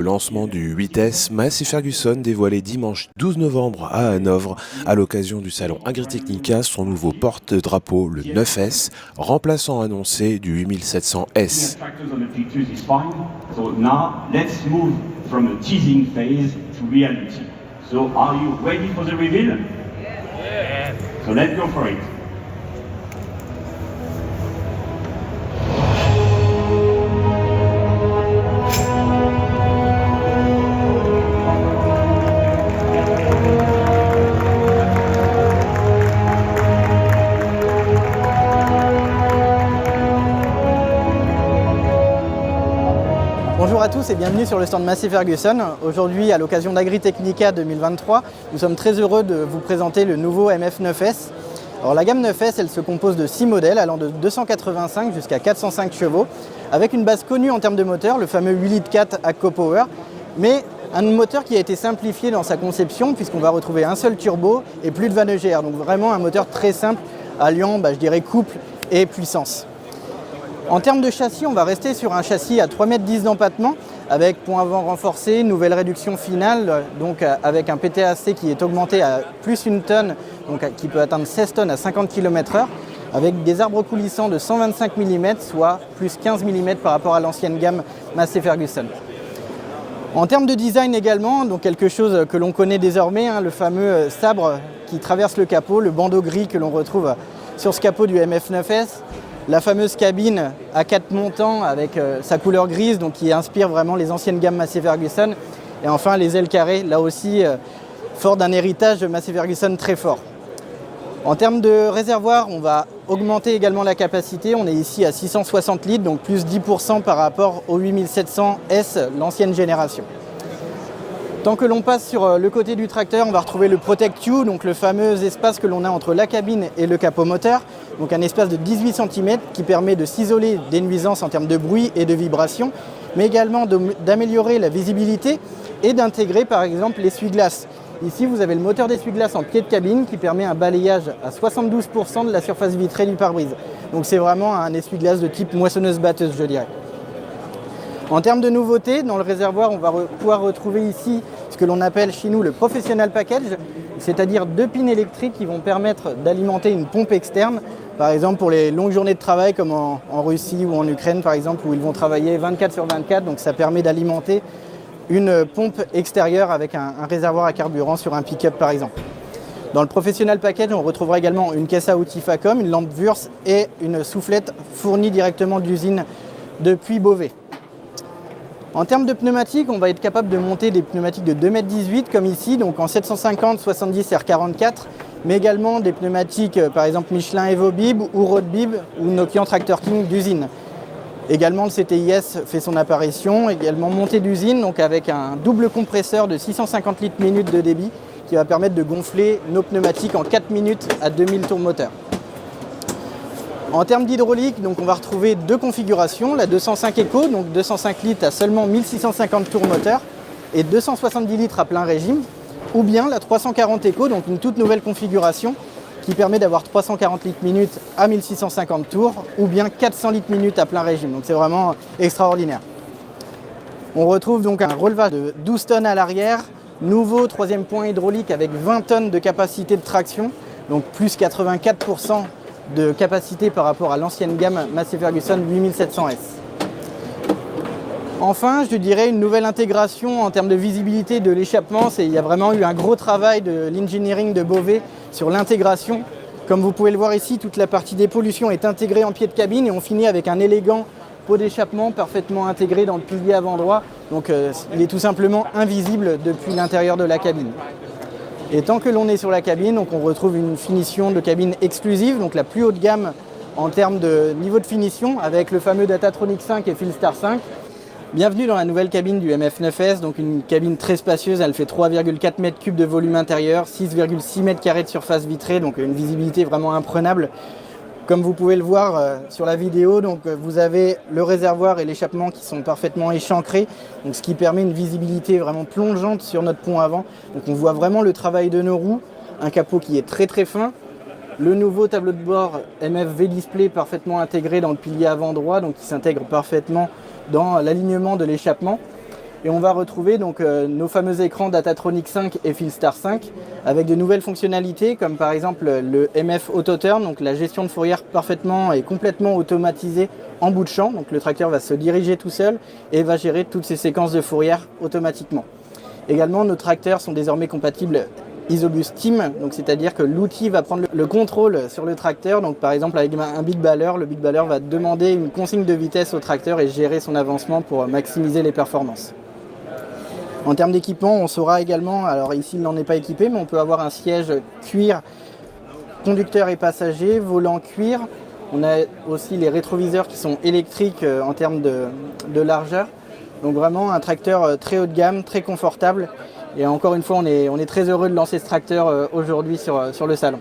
Le lancement du 8S Massey Ferguson dévoilé dimanche 12 novembre à Hanovre à l'occasion du salon Agritechnica son nouveau porte-drapeau, le 9S, remplaçant annoncé du 8700S. Bonjour à tous et bienvenue sur le stand Massey Ferguson. Aujourd'hui, à l'occasion d'Agritechnica 2023, nous sommes très heureux de vous présenter le nouveau MF9S. Alors, la gamme 9S, elle se compose de 6 modèles allant de 285 jusqu'à 405 chevaux, avec une base connue en termes de moteur, le fameux 8 litres 4 ACO Power, mais un moteur qui a été simplifié dans sa conception puisqu'on va retrouver un seul turbo et plus de 20 EGR. Donc vraiment un moteur très simple alliant, je dirais, couple et puissance. En termes de châssis, on va rester sur un châssis à 3,10 m d'empattement avec pont avant renforcé, nouvelle réduction finale, donc avec un PTAC qui est augmenté à plus 1 tonne, donc qui peut atteindre 16 tonnes à 50 km/h, avec des arbres coulissants de 125 mm, soit plus 15 mm par rapport à l'ancienne gamme Massey Ferguson. En termes de design également, donc quelque chose que l'on connaît désormais, le fameux sabre qui traverse le capot, le bandeau gris que l'on retrouve sur ce capot du MF9S. La fameuse cabine à 4 montants avec sa couleur grise, donc qui inspire vraiment les anciennes gammes Massey Ferguson. Et enfin les ailes carrées, là aussi fort d'un héritage de Massey Ferguson très fort. En termes de réservoir, on va augmenter également la capacité. On est ici à 660 litres, donc plus 10% par rapport au 8700S, l'ancienne génération. Tant que l'on passe sur le côté du tracteur, on va retrouver le Protect You, donc le fameux espace que l'on a entre la cabine et le capot moteur. Donc un espace de 18 cm qui permet de s'isoler des nuisances en termes de bruit et de vibration, mais également d'améliorer la visibilité et d'intégrer par exemple l'essuie-glace. Ici, vous avez le moteur d'essuie-glace en pied de cabine qui permet un balayage à 72% de la surface vitrée du pare-brise. Donc c'est vraiment un essuie-glace de type moissonneuse-batteuse, je dirais. En termes de nouveautés, dans le réservoir, on va pouvoir retrouver ici ce que l'on appelle chez nous le Professional Package, c'est-à-dire 2 pins électriques qui vont permettre d'alimenter une pompe externe, par exemple pour les longues journées de travail comme en Russie ou en Ukraine par exemple, où ils vont travailler 24/24, donc ça permet d'alimenter une pompe extérieure avec un réservoir à carburant sur un pick-up par exemple. Dans le Professional Package, on retrouvera également une caisse à outils Facom, une lampe Wurth et une soufflette fournie directement d'usine depuis Beauvais. En termes de pneumatiques, on va être capable de monter des pneumatiques de 2,18 m comme ici, donc en 750/70 R44, mais également des pneumatiques par exemple Michelin EvoBib ou Roadbib ou Nokian Tractor King d'usine. Également le CTIS fait son apparition, également monté d'usine, donc avec un double compresseur de 650 litres minute de débit qui va permettre de gonfler nos pneumatiques en 4 minutes à 2000 tours moteur. En termes d'hydraulique, donc on va retrouver 2 configurations, la 205 Eco, donc 205 litres à seulement 1650 tours moteur et 270 litres à plein régime, ou bien la 340 Eco, donc une toute nouvelle configuration qui permet d'avoir 340 litres minute à 1650 tours, ou bien 400 litres minute à plein régime, donc c'est vraiment extraordinaire. On retrouve donc un relevage de 12 tonnes à l'arrière, nouveau 3e point hydraulique avec 20 tonnes de capacité de traction, donc plus 84% de capacité par rapport à l'ancienne gamme Massey Ferguson 8700S. Enfin, je dirais une nouvelle intégration en termes de visibilité de l'échappement. Il y a vraiment eu un gros travail de l'engineering de Beauvais sur l'intégration. Comme vous pouvez le voir ici, toute la partie dépollution est intégrée en pied de cabine et on finit avec un élégant pot d'échappement parfaitement intégré dans le pilier avant droit. Donc il est tout simplement invisible depuis l'intérieur de la cabine. Et tant que l'on est sur la cabine, donc on retrouve une finition de cabine exclusive, donc la plus haute gamme en termes de niveau de finition, avec le fameux Datatronic 5 et Philstar 5. Bienvenue dans la nouvelle cabine du MF9S, donc une cabine très spacieuse, elle fait 3,4 m3 de volume intérieur, 6,6 m² de surface vitrée, donc une visibilité vraiment imprenable. Comme vous pouvez le voir sur la vidéo, donc vous avez le réservoir et l'échappement qui sont parfaitement échancrés, donc ce qui permet une visibilité vraiment plongeante sur notre pont avant. Donc on voit vraiment le travail de nos roues, un capot qui est très très fin, le nouveau tableau de bord MFV Display parfaitement intégré dans le pilier avant droit, donc qui s'intègre parfaitement dans l'alignement de l'échappement. Et on va retrouver donc nos fameux écrans Datatronic 5 et Fielstar 5 avec de nouvelles fonctionnalités comme par exemple le MF Auto Turn, donc la gestion de fourrière parfaitement et complètement automatisée en bout de champ. Donc le tracteur va se diriger tout seul et va gérer toutes ces séquences de fourrière automatiquement. Également, nos tracteurs sont désormais compatibles Isobus Team, donc c'est-à-dire que l'outil va prendre le contrôle sur le tracteur. Donc par exemple avec un big baller, le big baller va demander une consigne de vitesse au tracteur et gérer son avancement pour maximiser les performances. En termes d'équipement, on saura également, alors ici il n'en est pas équipé, mais on peut avoir un siège cuir, conducteur et passager, volant cuir. On a aussi les rétroviseurs qui sont électriques en termes de largeur. Donc vraiment un tracteur très haut de gamme, très confortable. Et encore une fois, on est très heureux de lancer ce tracteur aujourd'hui sur le salon.